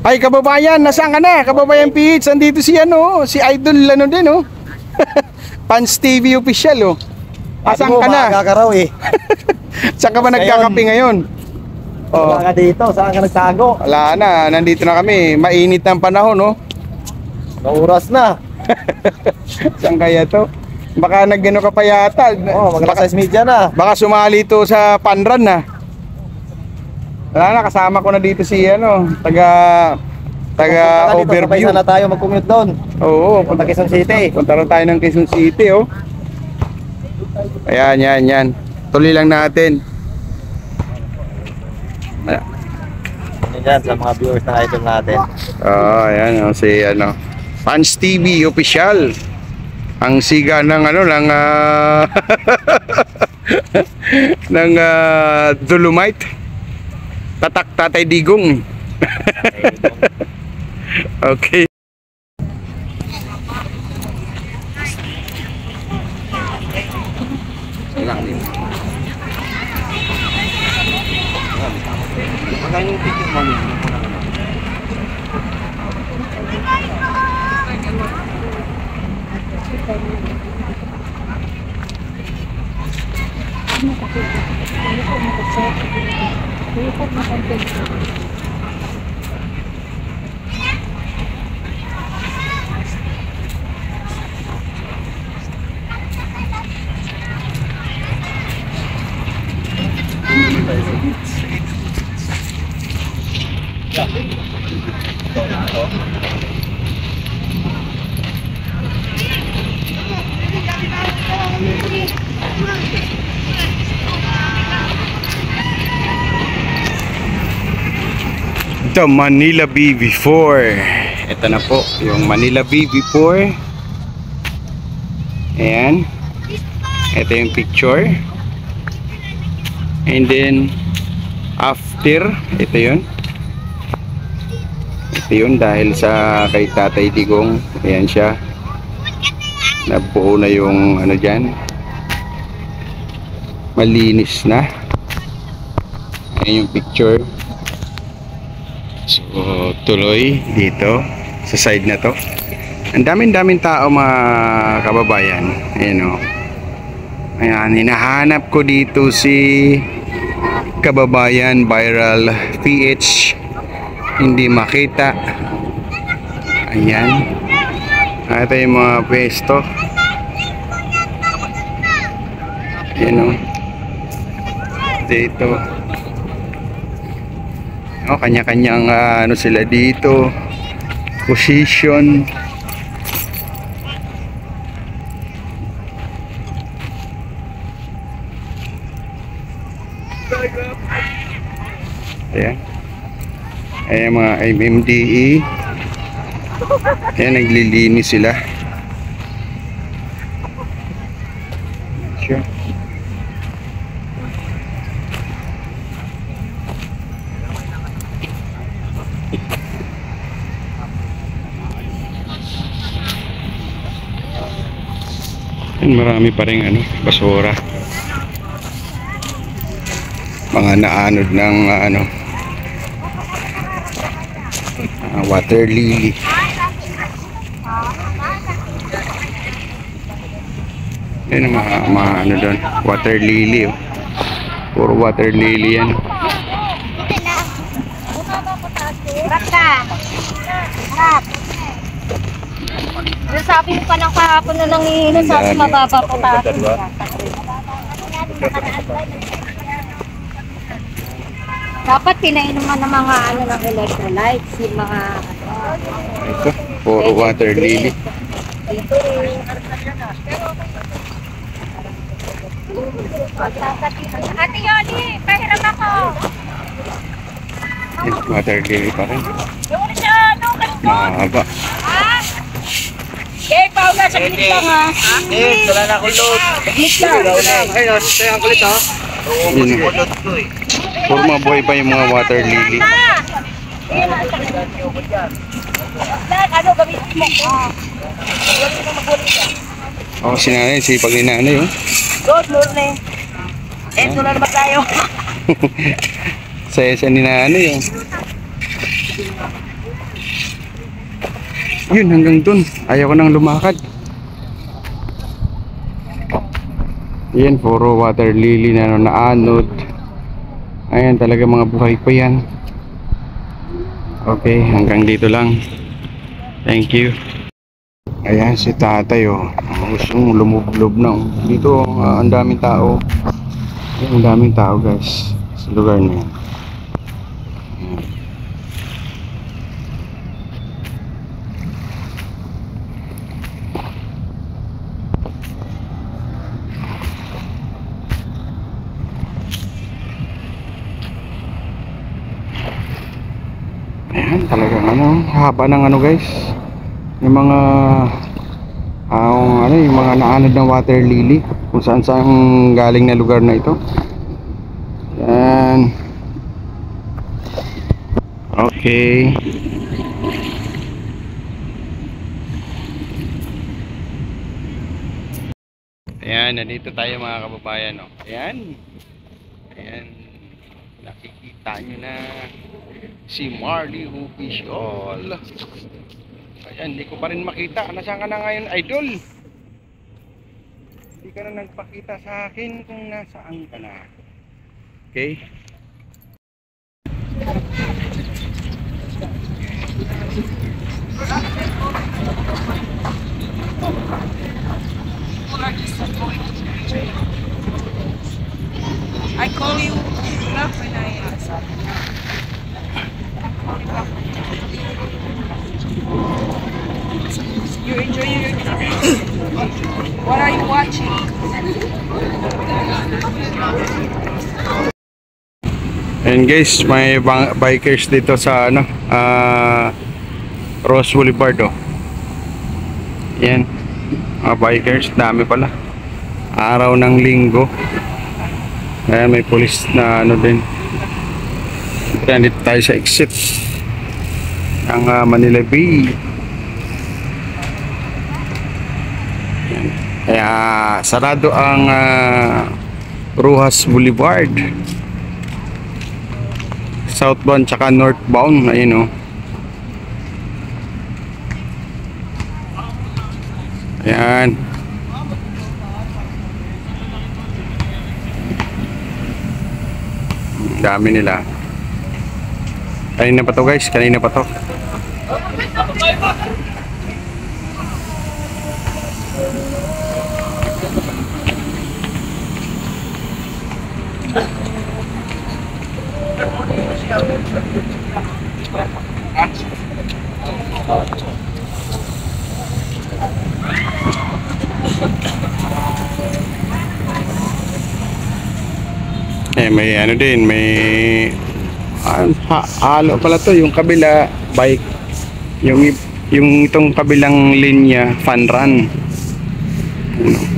Ay, kababayan, nasaan ka na? Kababayan PH, andito si ano, si Idol ano din, oh. Pans TV official, oh. Asan ka na? Magkakaraw eh. Saan ka ba nagkakape ngayon? Wala ka dito, saan ka nagtago? Wala na, nandito na kami. Mainit ng panahon, oh. Oras na. Saan kaya to? Baka nagano ka pa yata. Magkaka-size media na. Baka sumali to sa panran na. Wala na, kasama ko na dito si ano, taga overview. Sabay sana tayo mag-commute doon. Oo, Punta Quezon City. punta rin tayo ng Quezon City, oh. Ayan, yan. Tuloy lang natin. Yan sa mga viewers na idol natin. Ayan, oh, si ano, Pans TV official. Ang siga ng ano ng ng Dolomite. Tatak Tatay Digong. Okay. The Manila BB4. Ito na po yung Manila BB4. Ayan. Ito yung picture. And then after, ito yun. Ito yun dahil sa kay Tatay Digong. Ayan siya. Nabuo na yung ano dyan. Malinis na. Ayan yung picture. So tuloy dito sa side na to. Ang daming tao mga kababayan. Ayan o. Ayan, hinahanap ko dito si kababayan viral PH. Hindi makita. Ayan. Ito yung mga pwesto. Ayan o. Dito. O, kanya-kanyang ano sila dito. Position. Ayan. Ayan mga MMDE. Ayan, naglilinis sila. Sure. Ayan, marami pa rin ano, basura. Mga naanod ng ano, water lily. Yan ang mga ano doon, water lily, oh. Puro water lily yan. Sabi mo pa ng kahapon na nangihinom, sabi mababa po tayo. Dapat pinainuman ng mga ano ng electrolytes, yung mga Ito, puro water lily. Ate Yoli, pahiram ako. Yan, water lily pa rin. Yung siya, Mahaba. ha? Okay, Pao na, saglit lang ha. Wala na akong load. Saglit lang. Ayun, tayo ang kulit ha. Yan. Puro mabuhay pa yung mga water lily. Ano, gamitin mo? Ako si nanay, sipag ni nanay, oh. Good morning. Ito na naman tayo. Saya ni nanay, oh. Yun, hanggang dun. Ayaw ko nang lumakad. Yan, puro water lily na ano, naanod. Ayan, talaga mga buhay pa yan. Okay, hanggang dito lang. Thank you. Ayan, si tatay oh. Gustong lumublob na oh. Dito, ang daming tao. Ayan, ang daming tao guys. Sa lugar na yan. Ayan. Ayan, talagang ano, haba ng ano guys. Yung mga yung mga naanod ng water lily kung saan saan galing na lugar na ito. Ayan. Okay. Ayan, nandito tayo mga kababayan oh. Ayan. Ayan. Nakikita nyo na si Marley Official. Ayan, hindi ko pa rin makita. Nasaan ka na ngayon, idol? Hindi ka na nagpakita sa akin kung nasaan ka na. Okay? I call you up when I ask. You enjoy your TV? What are you watching? And guys, may bikers dito sa ano, Ross Boulevard oh. Yan. Mga bikers, dami pala. Araw ng linggo. Ayan, may police na ano din. Ayan, dito tayo sa exit ng Manila Bay. Ayan. Kaya sarado ang Rojas Boulevard, southbound tsaka northbound. Ayun oh. Ayan. Dami nila. Kanina pa to guys, kanina pa to. May ano din, may halo pala to, yung kabila bike, yung itong kabilang linya fun run. Ano?